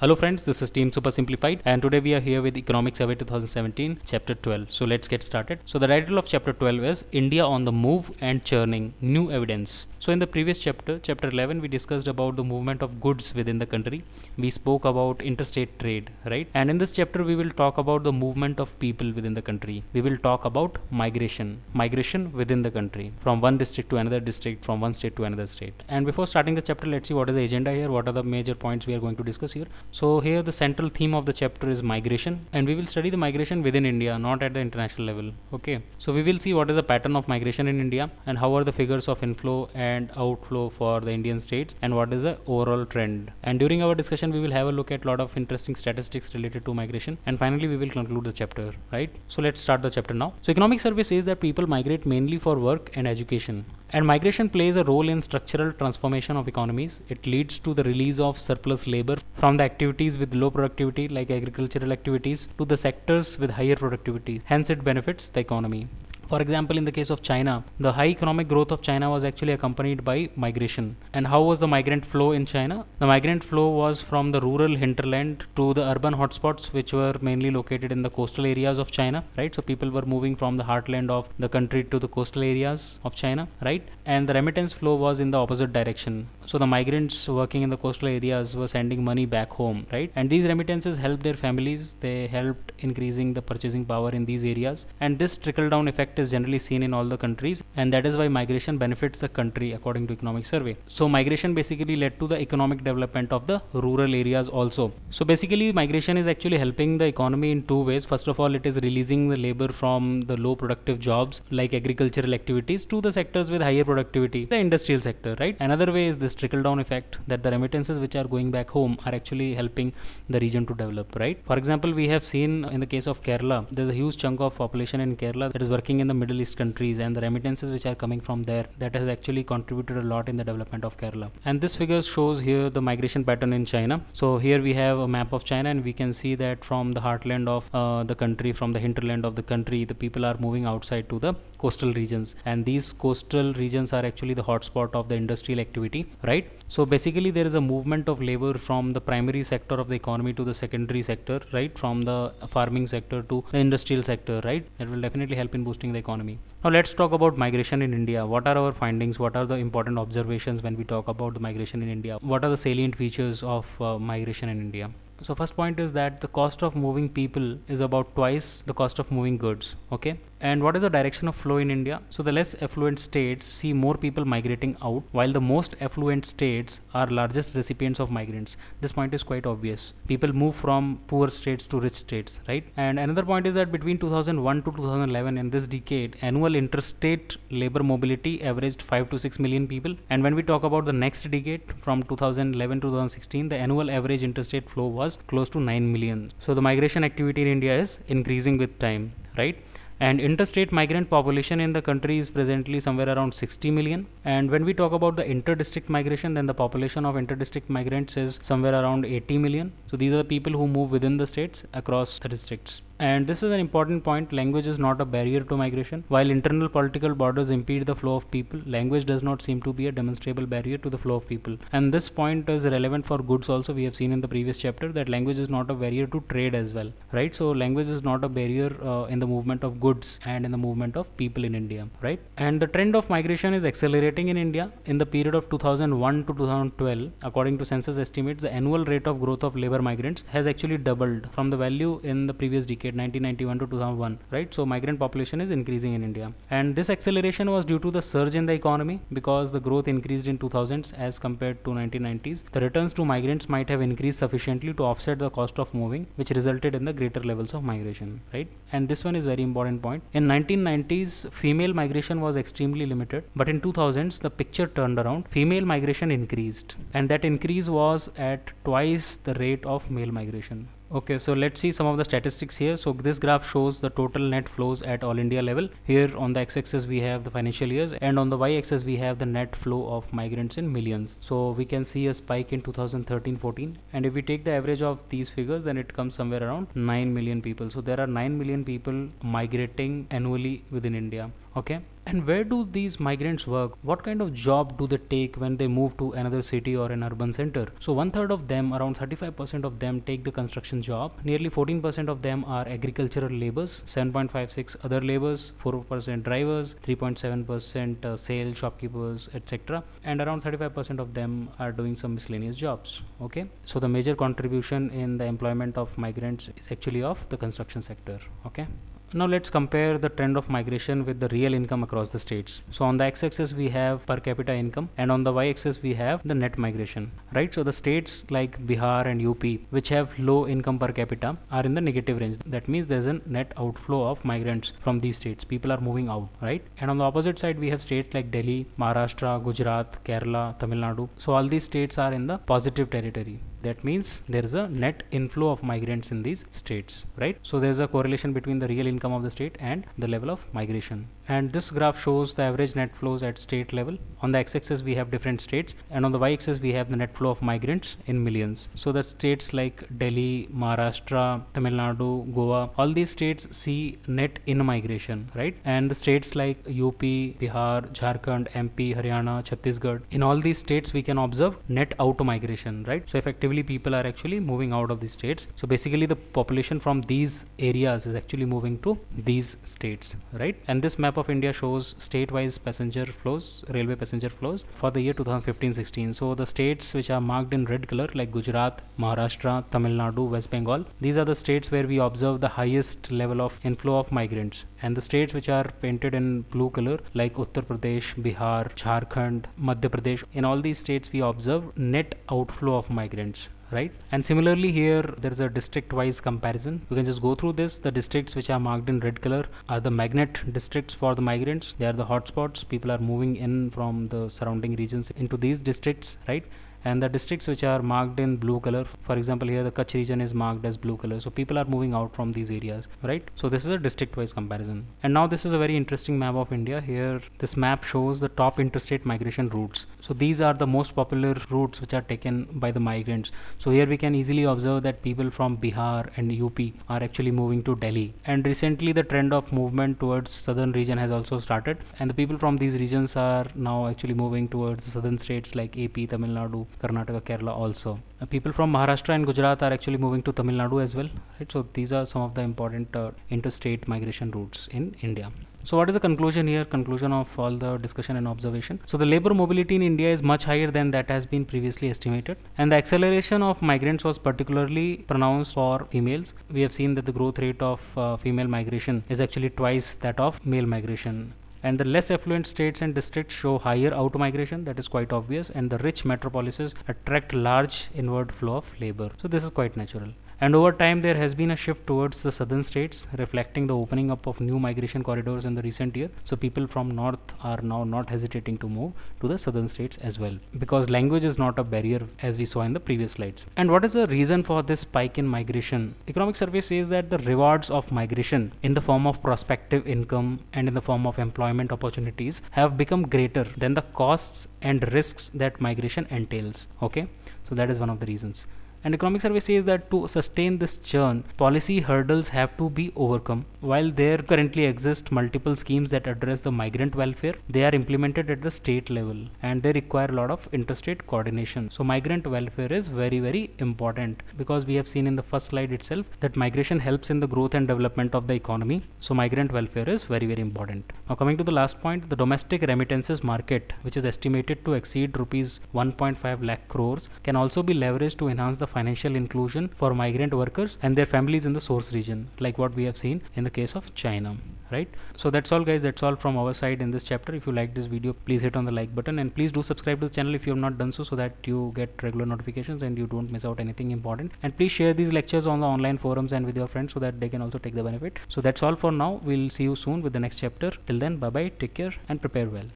Hello friends, this is Team SuperSimplified and today we are here with Economic Survey 2017 Chapter 12. So let's get started. So the title of Chapter 12 is India on the Move and Churning, New Evidence. So in the previous chapter, Chapter 11, we discussed about the movement of goods within the country. We spoke about interstate trade, right? And in this chapter, we will talk about the movement of people within the country. We will talk about migration within the country, from one district to another district, from one state to another state. And before starting the chapter, let's see what is the agenda here, what are the major points we are going to discuss here. So here the central theme of the chapter is migration, and we will study the migration within India, not at the international level. Okay, so we will see what is the pattern of migration in India and how are the figures of inflow and outflow for the Indian states and what is the overall trend. And during our discussion we will have a look at a lot of interesting statistics related to migration, and finally we will conclude the chapter, right? So let's start the chapter now. So economic survey says that people migrate mainly for work and education. And migration plays a role in structural transformation of economies. It leads to the release of surplus labor from the activities with low productivity like agricultural activities to the sectors with higher productivity. Hence it benefits the economy. For example, in the case of China, the high economic growth of China was actually accompanied by migration. And how was the migrant flow in China? The migrant flow was from the rural hinterland to the urban hotspots, which were mainly located in the coastal areas of China, right? So people were moving from the heartland of the country to the coastal areas of China, right? And the remittance flow was in the opposite direction. So the migrants working in the coastal areas were sending money back home, right? And these remittances helped their families. They helped increasing the purchasing power in these areas. And this trickle-down effect is generally seen in all the countries, and that is why migration benefits the country according to economic survey. So migration basically led to the economic development of the rural areas also. So basically migration is actually helping the economy in two ways. First of all, it is releasing the labor from the low productive jobs like agricultural activities to the sectors with higher productivity, the industrial sector, right? Another way is this trickle down effect, that the remittances which are going back home are actually helping the region to develop, right? For example, we have seen in the case of Kerala, there's a huge chunk of population in Kerala that is working in the Middle East countries, and the remittances which are coming from there, that has actually contributed a lot in the development of Kerala. And this figure shows here the migration pattern in China. So here we have a map of China, and we can see that from the heartland of the country, from the hinterland of the country, the people are moving outside to the coastal regions, and these coastal regions are actually the hotspot of the industrial activity, right? So basically there is a movement of labor from the primary sector of the economy to the secondary sector, right? From the farming sector to the industrial sector, right? That will definitely help in boosting the economy. Now let's talk about migration in India. What are our findings? What are the important observations when we talk about the migration in India? What are the salient features of migration in India? So first point is that the cost of moving people is about twice the cost of moving goods. Okay. And what is the direction of flow in India? So the less affluent states see more people migrating out, while the most affluent states are largest recipients of migrants. This point is quite obvious. People move from poor states to rich states, right? And another point is that between 2001 to 2011, in this decade, annual interstate labor mobility averaged 5 to 6 million people. And when we talk about the next decade, from 2011 to 2016, the annual average interstate flow was close to 9 million. So the migration activity in India is increasing with time, right? And interstate migrant population in the country is presently somewhere around 60 million. And when we talk about the inter-district migration, then the population of inter-district migrants is somewhere around 80 million. So these are the people who move within the states across the districts. And this is an important point. Language is not a barrier to migration. While internal political borders impede the flow of people, language does not seem to be a demonstrable barrier to the flow of people. And this point is relevant for goods also. We have seen in the previous chapter that language is not a barrier to trade as well, right? So language is not a barrier in the movement of goods and in the movement of people in India, right? And the trend of migration is accelerating in India. In the period of 2001 to 2012, according to census estimates, the annual rate of growth of labor migrants has actually doubled from the value in the previous decade, 1991 to 2001, right? So migrant population is increasing in India, and this acceleration was due to the surge in the economy because the growth increased in 2000s as compared to 1990s. The returns to migrants might have increased sufficiently to offset the cost of moving, which resulted in the greater levels of migration, right? And this one is very important point. In 1990s, female migration was extremely limited, but in 2000s the picture turned around. Female migration increased, and that increase was at twice the rate of male migration. Okay, so let's see some of the statistics here. So this graph shows the total net flows at all India level. Here on the x-axis we have the financial years, and on the y-axis we have the net flow of migrants in millions. So we can see a spike in 2013-14, and if we take the average of these figures, then it comes somewhere around 9 million people. So there are 9 million people migrating annually within India. Okay, And where do these migrants work? What kind of job do they take when they move to another city or an urban center? So one third of them, around 35% of them, take the construction job. Nearly 14% of them are agricultural laborers, 7.56 other laborers, 4% drivers, 3.7% sales, shopkeepers, etc. And around 35% of them are doing some miscellaneous jobs. Okay, so the major contribution in the employment of migrants is actually of the construction sector. Okay. Now let's compare the trend of migration with the real income across the states. So on the x-axis we have per capita income, and on the y-axis we have the net migration, right? So the states like Bihar and UP, which have low income per capita, are in the negative range. That means there's a net outflow of migrants from these states. People are moving out, right? And on the opposite side we have states like Delhi, Maharashtra, Gujarat, Kerala, Tamil Nadu. So all these states are in the positive territory. That means there is a net inflow of migrants in these states, right? So there's a correlation between the real income of the state and the level of migration. And this graph shows the average net flows at state level. On the x-axis we have different states, and on the y-axis we have the net flow of migrants in millions. So that states like Delhi, Maharashtra, Tamil Nadu, Goa, all these states see net in migration, right? And the states like UP, Bihar, Jharkhand, MP, Haryana, Chhattisgarh, in all these states we can observe net out migration, right? So effectively people are actually moving out of these states. So basically the population from these areas is actually moving to these states, right? And this map of India shows state-wise passenger flows, railway passenger flows for the year 2015-16. So the states which are marked in red color like Gujarat, Maharashtra, Tamil Nadu, West Bengal, these are the states where we observe the highest level of inflow of migrants. And the states which are painted in blue color like Uttar Pradesh, Bihar, Jharkhand, Madhya Pradesh, in all these states we observe net outflow of migrants, right? And similarly here there is a district wise comparison. You can just go through this. The districts which are marked in red color are the magnet districts for the migrants. They are the hotspots. People are moving in from the surrounding regions into these districts, right? And the districts which are marked in blue color, for example here the Kutch region is marked as blue color, so people are moving out from these areas, right? So this is a district wise comparison. And now this is a very interesting map of India. Here this map shows the top interstate migration routes. So these are the most popular routes which are taken by the migrants. So here we can easily observe that people from Bihar and UP are actually moving to Delhi, and recently the trend of movement towards southern region has also started, and the people from these regions are now actually moving towards the southern states like AP, Tamil Nadu, Karnataka, Kerala also. People from Maharashtra and Gujarat are actually moving to Tamil Nadu as well, right? So these are some of the important interstate migration routes in India. So what is the conclusion here? Conclusion of all the discussion and observation. So the labor mobility in India is much higher than that has been previously estimated, and the acceleration of migrants was particularly pronounced for females. We have seen that the growth rate of female migration is actually twice that of male migration. And the less affluent states and districts show higher out migration, that is quite obvious, and the rich metropolises attract large inward flow of labor. So this is quite natural. And over time there has been a shift towards the southern states, reflecting the opening up of new migration corridors in the recent year. So people from north are now not hesitating to move to the southern states as well, because language is not a barrier as we saw in the previous slides. And what is the reason for this spike in migration? Economic survey says that the rewards of migration in the form of prospective income and in the form of employment opportunities have become greater than the costs and risks that migration entails. Okay, so that is one of the reasons. And economic survey says that to sustain this churn, policy hurdles have to be overcome. While there currently exist multiple schemes that address the migrant welfare, they are implemented at the state level and they require a lot of interstate coordination. So migrant welfare is very, very important, because we have seen in the first slide itself that migration helps in the growth and development of the economy. So migrant welfare is very, very important. Now coming to the last point, the domestic remittances market, which is estimated to exceed rupees 1.5 lakh crores, can also be leveraged to enhance the financial inclusion for migrant workers and their families in the source region, like what we have seen in the case of China, right? So that's all guys, that's all from our side in this chapter. If you like this video, please hit on the like button, and please do subscribe to the channel if you have not done so, so that you get regular notifications and you don't miss out anything important. And please share these lectures on the online forums and with your friends so that they can also take the benefit. So that's all for now. We'll see you soon with the next chapter. Till then, bye bye, take care and prepare well.